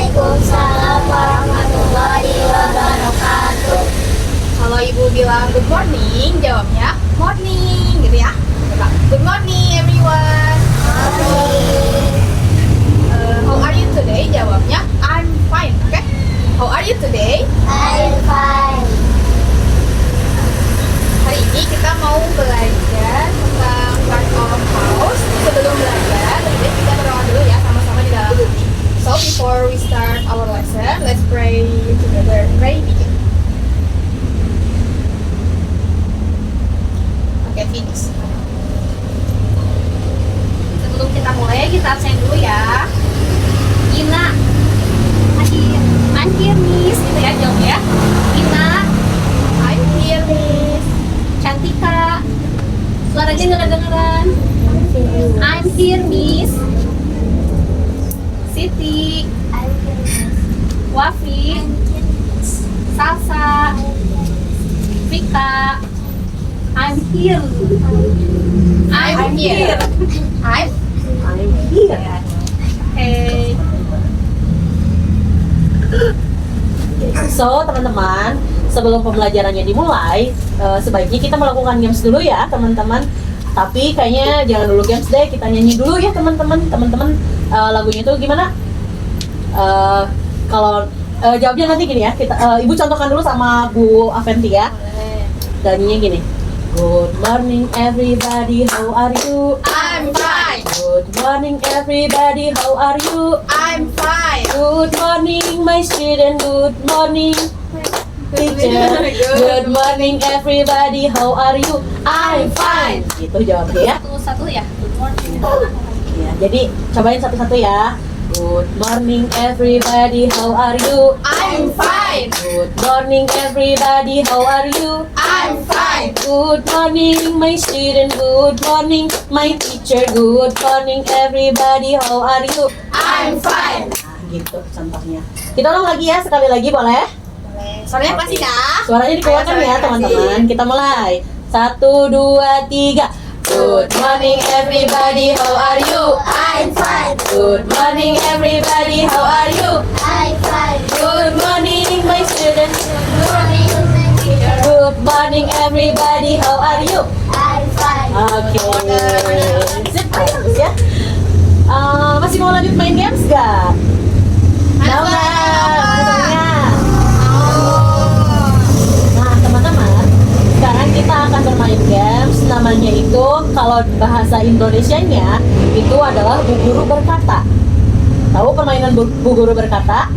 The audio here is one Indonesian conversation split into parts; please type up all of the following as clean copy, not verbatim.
Waalaikumsalam warahmatullahi wabarakatuh. Kalau ibu bilang good morning, jawabnya morning gitu ya. Coba, good morning everyone. How are you today? Jawabnya I'm fine, oke? How are you today? I'm fine. Hari ini kita mau belajar tentang part of house. Sebelum belajar, lebih baik kita berdoa dulu ya sama-sama di dalam hati. So before we start our lesson, let's pray together. Pray begin. Oke, finish. Sebelum kita mulai, kita absen dulu ya. Ina, I'm here miss, gitu ya jawabnya. Ina, I'm here, Miss. Cantika, suaranya nggak kedengeran. I'm here miss. Siti, Wafi, Salsa, Vika, I'm here. I'm here. I'm here. Hey. So teman-teman, sebelum pembelajarannya dimulai, sebaiknya kita melakukan games dulu ya teman-teman. Tapi kayaknya jangan dulu games deh, kita nyanyi dulu ya teman-teman. Teman-teman, lagunya itu gimana? Kalau jawabnya nanti gini ya, ibu contohkan dulu sama Bu Aventi ya. Nyanyinya gini. Good morning everybody, how are you? I'm fine. Good morning everybody, how are you? I'm fine. Good morning my student, good morning teacher. Good morning everybody, how are you? I'm fine. Gitu jawabnya ya. Satu-satu ya. Good morning. Ya, jadi cobain satu-satu ya. Good morning everybody, how are you? I'm fine. Good morning everybody, how are you? I'm fine. Good morning my student, good morning my teacher, good morning everybody, how are you? I'm fine. Nah, gitu contohnya. Kita ulang lagi ya, sekali lagi boleh? Suaranya pasti ya. Suaranya dikeluarkan Ayo, ya suaranya teman-teman. Kita mulai. 1, 2, 3. Good morning everybody, how are you? I'm fine. Good morning everybody, how are you? I'm fine. Good morning my students. Good morning, teacher. Good morning everybody, how are you? I'm fine. Oke. Sip, bagus ya. Masih mau lanjut main games gak? Mau nggak? Nah teman-teman, sekarang kita akan bermain games. Namanya itu, kalau bahasa Indonesianya itu adalah Bu Guru Berkata. Tahu permainan Bu Guru Berkata?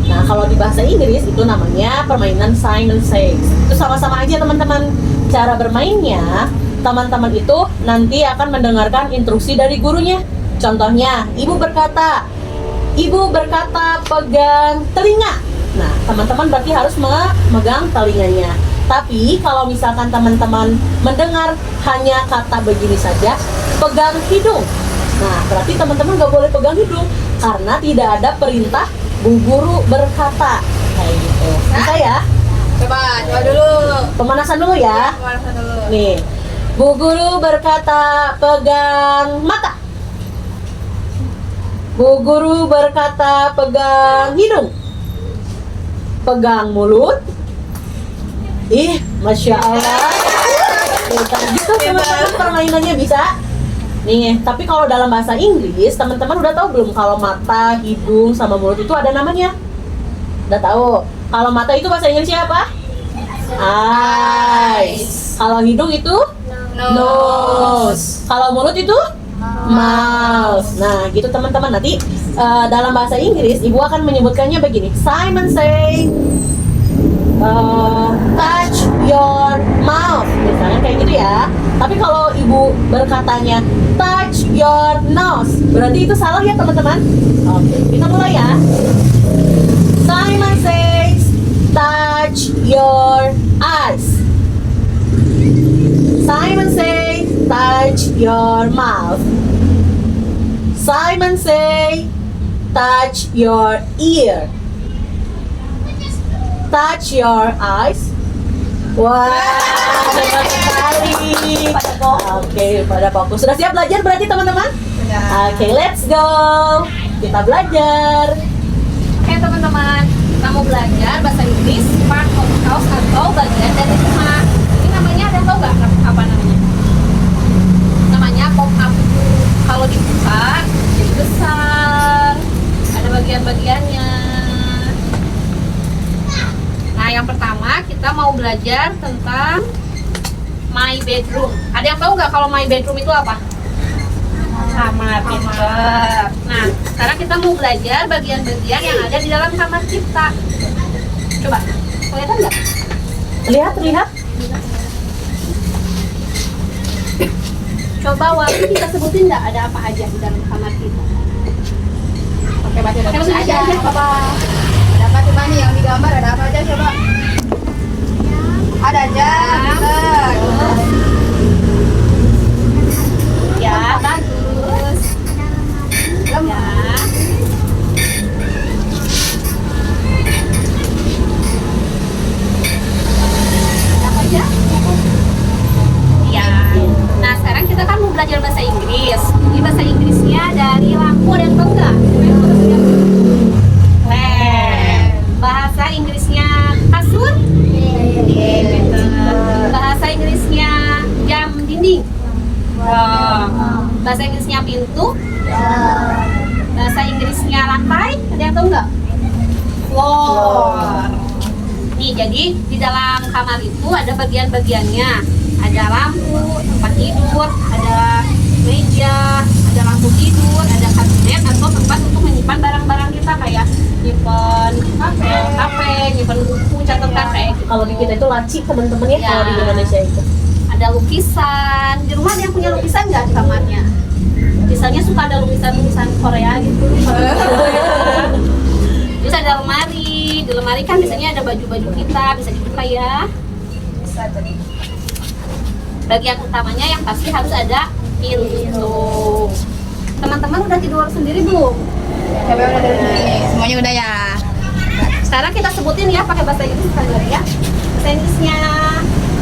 Nah kalau di bahasa Inggris itu namanya permainan Simon Says. Itu sama-sama aja teman-teman. Cara bermainnya, teman-teman itu nanti akan mendengarkan instruksi dari gurunya. Contohnya, ibu berkata pegang telinga. Nah, teman-teman berarti harus memegang telinganya. Tapi kalau misalkan teman-teman mendengar hanya kata begini saja, pegang hidung. Nah, berarti teman-teman nggak boleh pegang hidung karena tidak ada perintah Bu Guru Berkata. Kayak gitu. Bisa ya? Coba dulu. Pemanasan dulu ya. Pemanasan dulu. Nih, Bu Guru Berkata pegang mata. Bu Guru Berkata pegang hidung. Pegang mulut. Ih, Masya Allah. Gitu teman-teman permainannya bisa. Nih, tapi kalau dalam bahasa Inggris, teman-teman udah tahu belum kalau mata, hidung, sama mulut itu ada namanya? Udah tahu. Kalau mata itu bahasa Inggrisnya apa? Eyes. Kalau hidung itu? Nose. Kalau mulut itu? Mouth. Nah, gitu teman-teman. Nanti dalam bahasa Inggris, ibu akan menyebutkannya begini. Simon say, touch your mouth. Misalnya kayak gitu ya. Tapi kalau ibu berkatanya touch your nose, berarti itu salah ya teman-teman. Oke, kita mulai ya. Simon says, touch your eyes. Simon say, touch your mouth. Simon say, touch your ear. Touch your eyes. Wah, hebat sekali. Oke, pada fokus. Sudah siap belajar berarti teman-teman? Oke, let's go. Kita belajar. Oke teman-teman, kita mau belajar bahasa Inggris part of house atau bagian dari rumah. Ini namanya ada tau nggak apa namanya? Namanya pop up. Kalau dibuka jadi besar, ada bagian-bagiannya. Nah yang pertama kita mau belajar tentang my bedroom. Ada yang tahu nggak kalau my bedroom itu apa? Kamar. Nah, sekarang kita mau belajar bagian-bagian yang ada di dalam kamar kita. Coba, kelihatan nggak? Lihat. Coba Wati kita sebutin nggak ada apa aja di dalam kamar kita? Oke, baca Oke, baca aja. apa? Ada apa coba nih yang digambar? Ada apa aja coba? Ada aja. Bener. Ya, bagus. Ya. Apa aja? Ya. Nah, sekarang kita kan mau belajar bahasa Inggris. Ini bahasa Inggrisnya dari lampu, ada yang tahu nggak? Lamp. Bahasa Inggrisnya kasur? Gitu. Bahasa Inggrisnya jam dinding? Bahasa Inggrisnya pintu? Bahasa Inggrisnya lantai? Ada yang tahu nggak? Floor. Nih, jadi di dalam kamar itu ada bagian-bagiannya. Ada lampu, tempat tidur, ada meja, ada lampu tidur, ada kabinet atau tempat untuk menyimpan barang-barang kita kayak nyimpan HP, nyimpan buku, catatan kayak gitu. Kalau di kita itu laci teman-teman ya, Ya. kalau di Indonesia itu. Ada lukisan. Di rumah ada yang punya lukisan nggak di kamarnya? Misalnya suka ada lukisan-lukisan Korea gitu. Terus ada lemari. Di lemari kan biasanya ada baju-baju kita, bisa dibuka ya. Bisa jadi. Bagian utamanya yang pasti harus ada pintu. Teman-teman udah tidur sendiri belum? Coba udah dari sini. Semuanya udah ya. Sekarang kita sebutin ya pakai bahasa Inggris sekali lagi ya. Bahasa Inggrisnya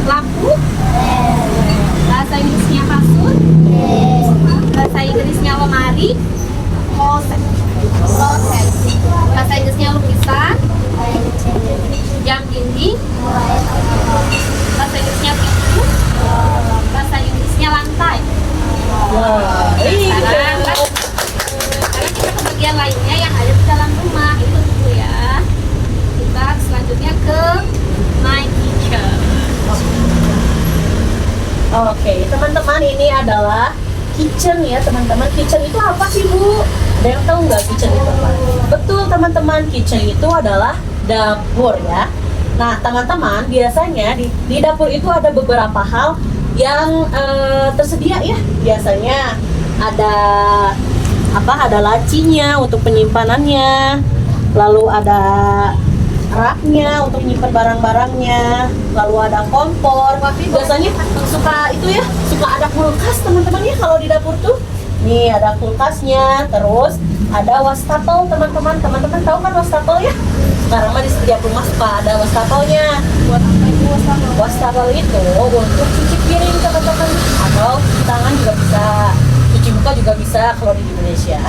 lampu, bahasa Inggrisnya kasur, bahasa Inggrisnya lemari, closet, bahasa Inggrisnya lukisan, jam dinding, bahasa Inggrisnya pintu, bahasa Inggrisnya lantai. Wah, Sekarang kita ke bagian lainnya yang ada di dalam rumah. Itu dulu ya. Kita selanjutnya ke my kitchen. Oke, teman-teman, ini adalah kitchen ya, teman-teman. Kitchen itu apa sih, Bu? Ada yang tahu nggak kitchen itu apa? Betul, teman-teman. Kitchen itu adalah dapur ya. Nah, teman-teman, biasanya di dapur itu ada beberapa hal yang tersedia ya. Biasanya ada apa? Ada lacinya untuk penyimpanannya. Lalu ada raknya untuk nyimpen barang-barangnya, lalu ada kompor. Biasanya suka itu ya, suka ada kulkas teman-teman ya kalau di dapur tuh. Nih ada kulkasnya, terus ada wastafel teman-teman. Teman-teman tahu kan wastafel ya? Sekarang mah di setiap rumah suka ada wastafelnya. Buat apa itu wastafel? Wastafel itu untuk cuci piring teman-teman, atau cuci tangan juga bisa, cuci muka juga bisa kalau di Indonesia.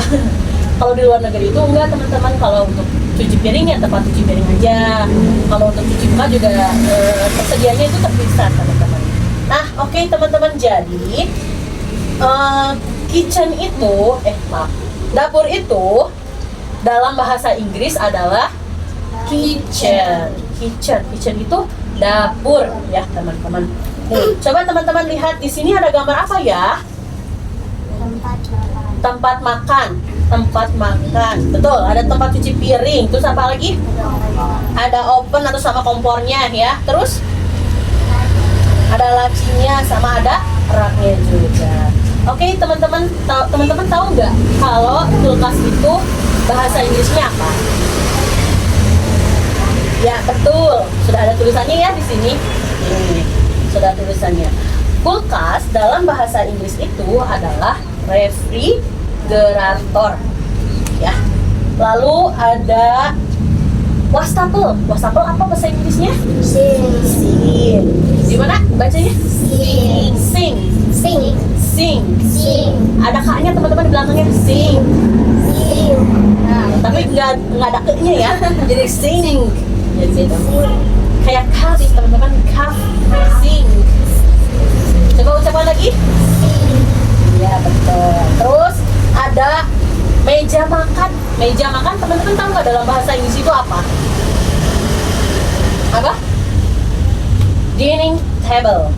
Kalau di luar negeri itu enggak teman-teman. Kalau untuk cuci piring ya tempat cuci piring aja. Kalau untuk cuci muka juga tersedianya itu terpisah teman-teman. Nah oke, teman-teman, jadi kitchen itu dapur itu dalam bahasa Inggris adalah kitchen. Kitchen itu dapur ya teman-teman. Nih, coba teman-teman lihat di sini ada gambar apa ya? Tempat makan. Betul, ada tempat cuci piring. Terus apa lagi? Ada oven atau sama kompornya ya. Terus ada lacinya sama ada raknya juga. Oke, teman-teman tahu nggak kalau kulkas itu bahasa Inggrisnya apa? Ya, betul. Sudah ada tulisannya ya di sini. Ini sudah tulisannya. Kulkas dalam bahasa Inggris itu adalah refrigerator. Ya. Lalu ada wastafel. Wastafel apa bahasa Inggrisnya? Sink. Gimana bacanya? Sink. Sink. Sing. Sing. Ada K-nya teman-teman di belakangnya. Sing. Sing. Nah, tapi nggak ada E-nya ya. Jadi sing. Jadi kayak cup teman-teman, cup. Sing. Coba ucapan lagi. Iya betul. Terus ada meja makan. Meja makan teman-teman tahu nggak dalam bahasa Inggris itu apa? Apa? Dining table.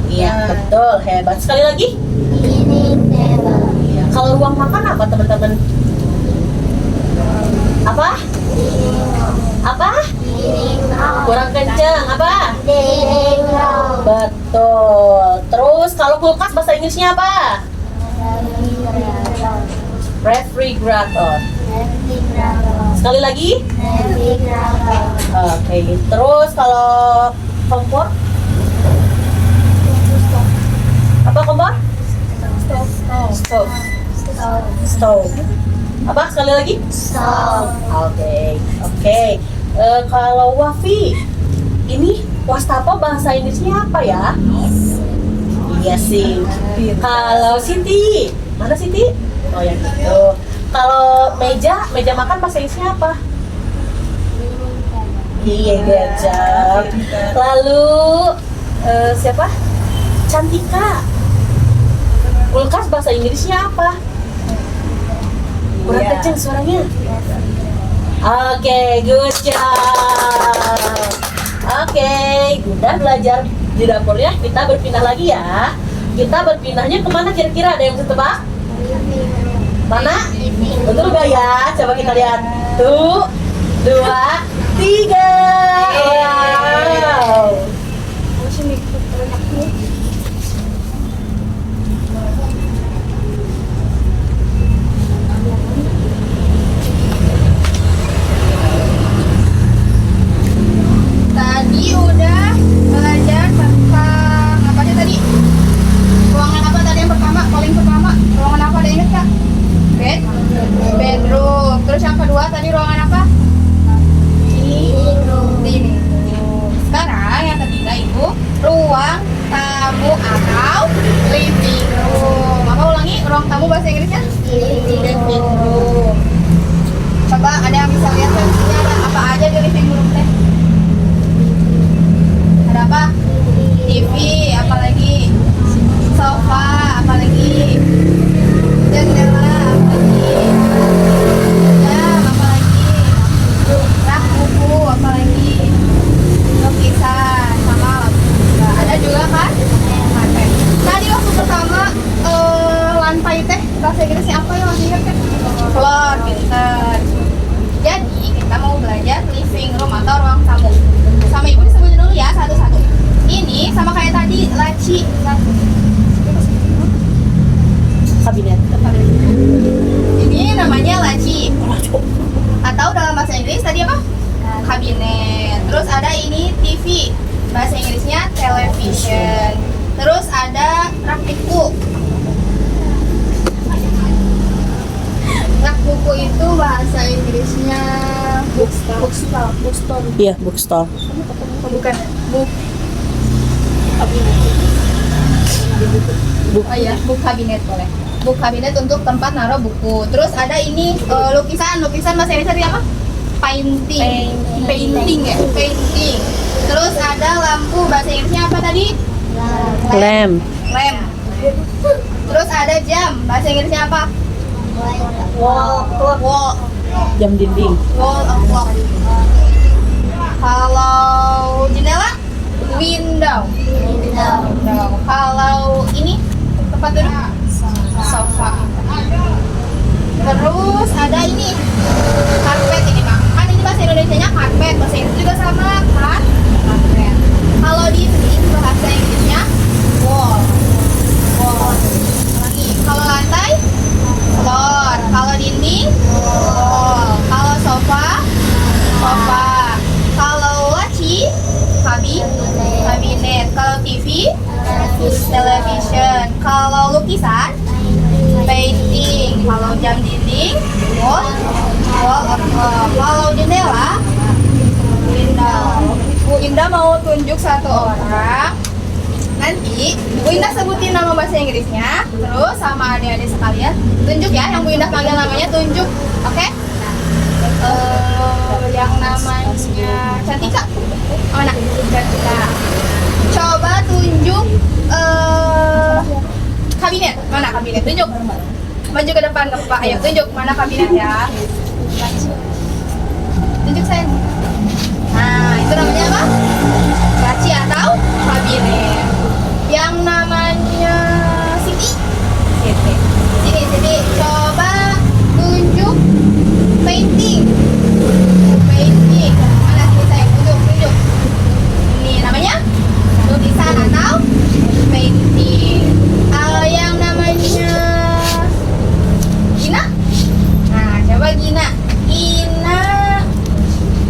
Iya betul, hebat. Sekali lagi. Dining table. Iya. Kalau ruang makan apa teman-teman? Apa? Apa? Dining room. Kurang kenceng. Apa? Dining room. Betul. Terus kalau kulkas bahasa Inggrisnya apa? Refrigerator. Sekali lagi. Oke. Terus kalau kompor? Apa kompor? Stove. Stove. Apa sekali lagi? Oke. Kalau Wafi, ini wastafel bahasa Inggrisnya apa ya? Iya sih. Kalau Siti, mana Siti? Oh yang itu. Kalau meja makan bahasa Inggrisnya apa? Iya, good job. Lalu siapa? Cantika. Kulkas bahasa Inggrisnya apa? Kurang kecil suaranya. Oke, good job. Oke, udah belajar di dapurnya. Kita berpindah lagi ya. Kita berpindahnya kemana kira-kira? Ada yang bisa tebak? Mana? Betul gak ya? Coba kita lihat. Tuh, 2, 3. Wow. Tadi udah belajar tentang apa aja tadi? Ruangan apa tadi yang pertama? Paling pertama, ruangan apa ada inget kak? Bedroom. Terus yang kedua tadi ruangan apa? Dining room. Sekarang yang ketiga itu ruang tamu atau living room. Apa ulangi? Ruang tamu bahasa Inggrisnya? Living room. Coba ada yang bisa lihat versinya ada apa aja di living room teh? Ada apa? TV, apalagi sofa, apalagi jendela, apalagi jam, apalagi rak buku, apalagi lukisan, sama ada juga kan? Lantai. Tadi waktu pertama lantai teh bahasa Inggrisnya apa ya masih ingat kan? Floor, pinter. Jadi kita mau belajar living room atau ruang tamu. Sama ibu disebutin dulu ya satu-satu. Ini sama kayak tadi laci. Kabinet. Ini namanya laci. Atau dalam bahasa Inggris tadi apa? Kabinet. Terus ada ini TV. Bahasa Inggrisnya television. Terus ada rak buku. Rak buku itu bahasa Inggrisnya bookstore. Iya, bookstore. Oh, bukan book oh ya, book cabinet boleh. Book cabinet untuk tempat naruh buku. Terus ada ini lukisan bahasa Inggrisnya tadi apa? Painting ya, painting. Terus ada lampu bahasa Inggrisnya apa tadi? Lamp. Terus ada jam bahasa Inggrisnya apa? Wall. Jam dinding. Wall of clock. Kalau jendela, window. Kalau ini tempat duduk, sofa. Terus ada ini karpet ini mah. Kan ini bahasa Indonesianya karpet, bahasa Inggris juga sama kan? Karpet. Kalau dinding bahasa Inggrisnya wall. Lagi. Kalau lantai floor. Kalau dinding wall. Kalau sofa. Kalau laci kabinet. Kalau TV television. Kalau lukisan painting. Kalau jam dinding wall of clock. Kalau jendela window. Bu Indah mau tunjuk satu orang. Nanti Jadi, Bu Indah sebutin nama bahasa Inggrisnya, terus sama adik-adik sekalian tunjuk ya, yang Bu Indah panggil namanya tunjuk, oke? Yang namanya Cantika, mana? Cantika. Coba tunjuk kabinet, mana kabinet? Tunjuk, maju ke depan nggak apa-apa. Ayo tunjuk mana kabinet ya? Tunjuk saya. Nah, itu namanya apa? Laci atau kabinet. Yang namanya Siti. Sini, coba tunjuk painting. Painting. Mana sini saya tunjuk. Ini namanya lukisan atau painting. Yang namanya Gina. Nah, coba Gina.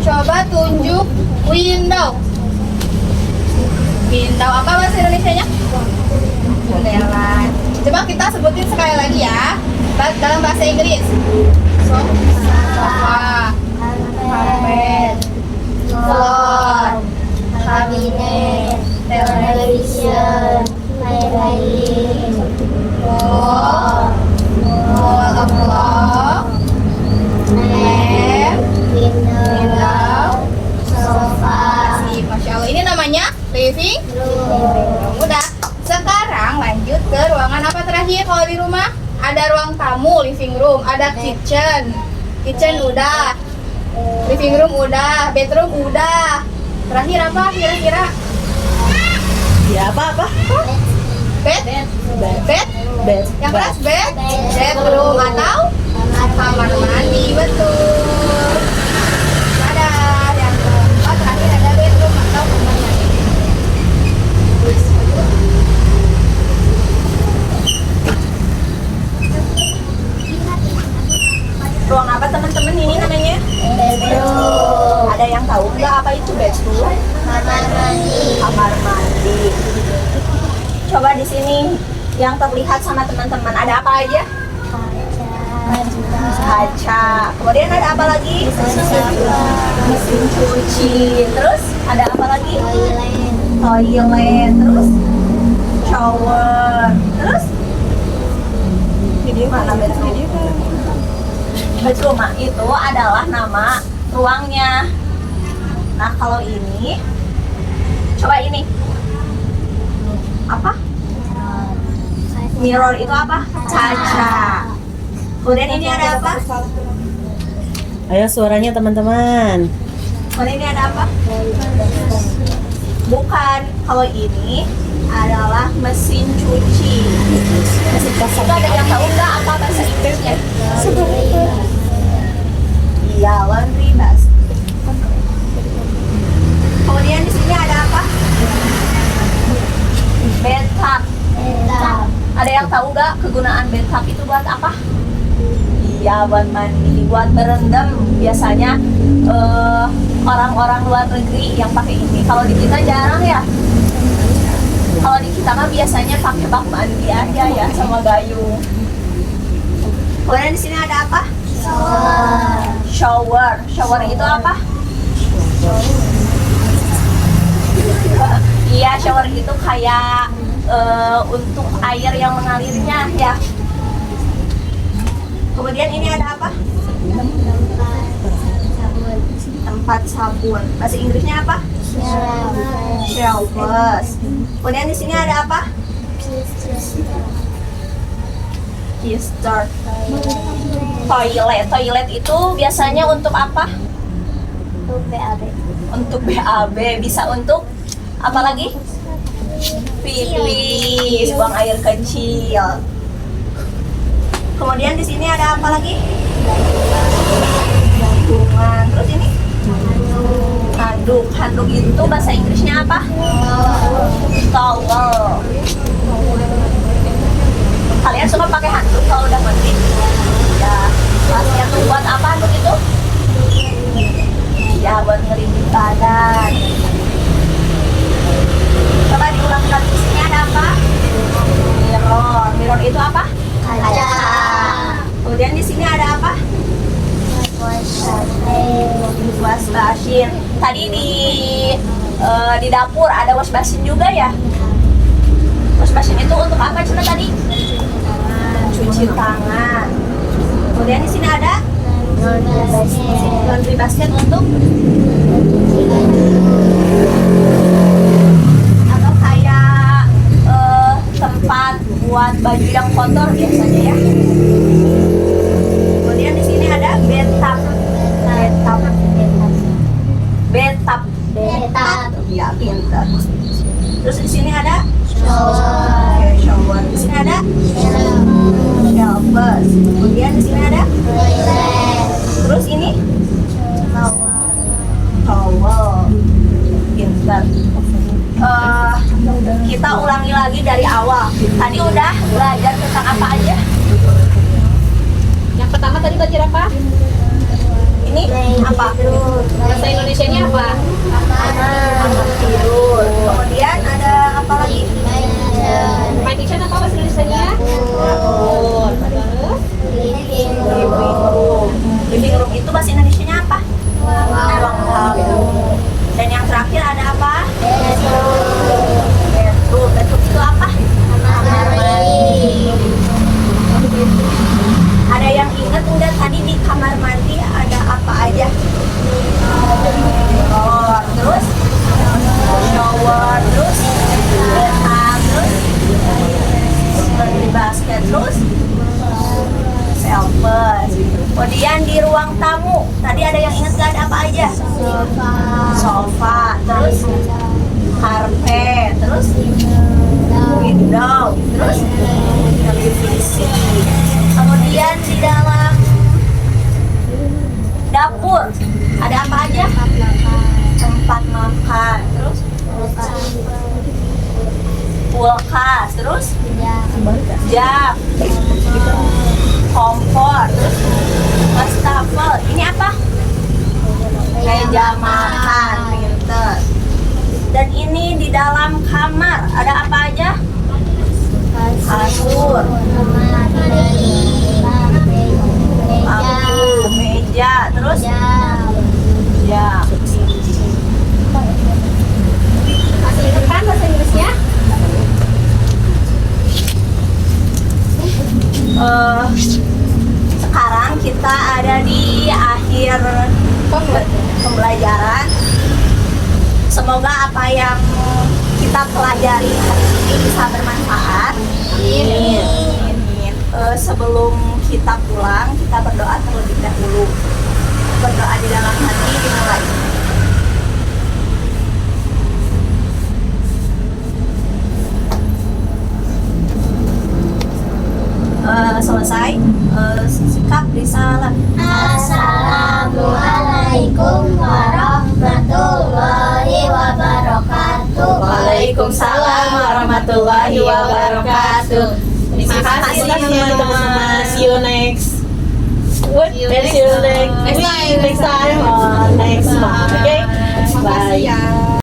Coba tunjuk window. Window apa bahasa Indonesianya? Jendela. Coba kita sebutin sekali lagi ya. Dalam bahasa Inggris. Sofa, karpet, floor, Kabinet, television, lighting, wall of clock, lamp, window, sofa, Masya Allah, ini namanya living room. Udah. Sekarang lanjut ke ruangan apa terakhir kalau di rumah? Ada ruang tamu, living room. Ada kitchen. Kitchen udah. Living room udah. Bedroom udah. Terakhir apa kira-kira? Ya apa? Bed? Bed? Yang keras bed? Bedroom atau kamar mandi, betul. Ada yang keempat terakhir ada bedroom atau kamar mandi. Ruang apa teman-teman ini namanya? bedroom, Ada yang tahu nggak apa itu bedroom? kamar mandi, Kamar mandi. Coba di sini yang terlihat sama teman-teman ada apa aja? Kaca. Kemudian ada apa lagi? Mesin cuci. Terus ada apa lagi? Toilet. Terus shower. Terus mana bedroom? Bedroom itu adalah nama ruangnya. Nah kalau ini, coba ini apa? Mirror itu apa? Kaca. Kemudian ini ada apa? Ayo suaranya teman-teman. Kemudian ini ada apa? Bukan. Kalau ini adalah mesin cuci. Itu ada yang tahu nggak apa bahasa Inggrisnya? Iya, laundry basket. Kemudian di sini ada apa? Bathtub. Ada yang tahu nggak kegunaan bathtub itu buat apa? Iya, buat mandi, buat berendam. Biasanya orang-orang luar negeri yang pakai ini. Kalau di kita jarang ya. Kalau di kita mah biasanya pakai bak mandi aja ya sama gayung. Kemudian di sini ada apa? Shower. Shower itu apa? Iya, shower itu kayak untuk air yang mengalirnya ya. Kemudian ini ada apa? Tempat sabun. Bahasa Inggrisnya apa? Shelves. Kemudian di sini ada apa? Keister. Toilet. Toilet itu biasanya untuk apa? Untuk BAB. Bisa untuk apa lagi? Pipis, buang air kecil. Kemudian di sini ada apa lagi? Gantungan. Terus ini? Handuk. Handuk itu bahasa Inggrisnya apa? Towel. Kalian suka pakai handuk kalau udah mandi? Ya. Pastinya tuh buat apa handuk itu? Ya, buat ngelindungin badan. Coba diulang lagi. Di sini ada apa? Mirror. Mirror itu apa? kaca, Kemudian di sini ada apa? Wash basin. Tadi di dapur ada wash basin juga ya? Wash basket itu untuk apa Cina tadi? Cuci tangan. Kemudian di sini ada laundry basket untuk atau kayak tempat buat baju yang kotor biasanya ya. Kemudian di sini ada bathtub. Ya, pintar. Terus di sini ada shower. Di sini ada shelves. Kemudian di sini ada terus ini towel. Pintar. Kita ulangi lagi dari awal. Tadi udah belajar tentang apa aja? Yang pertama tadi belajar apa? Ini apa? Bahasa Indonesianya apa? Kamar tidur. Kemudian ada apa lagi? My kitchen apa bahasa Indonesianya? Terus? Living room. Living room itu bahasa Indonesianya apa? Ruang tamu. Dan yang terakhir ada apa? Bedroom. Bedroom itu apa? Ada yang ingat enggak tadi di kamar mandi ada apa aja? Shower, terus shower, terus bathtub, terus laundry basket, terus shelves. Kemudian di ruang tamu tadi ada yang ingat nggak ada apa aja? Sofa, terus karpet, terus window, terus televisi. Kemudian di dalam dapur ada apa aja? Tempat makan, terus kulkas, terus jam, kompor, terus wastafel. Ini apa? Meja makan, pinter. Dan ini di dalam kamar ada apa aja? Kasur, lampu, meja, terus jam. Masih ingat kan bahasa Inggrisnya? Sekarang kita ada di akhir pembelajaran. Semoga apa yang kita pelajari hari ini bisa bermanfaat. Amin. Sebelum kita pulang, kita berdoa terlebih dahulu. Berdoa di dalam hati dimulai. Selesai. Sikap risalah. Assalamualaikum warahmatullahi wabarakatuh. Waalaikumsalam warahmatullahi wabarakatuh. Terima kasih teman-teman. See you next. What? See you next time or next month. Okay. Bye.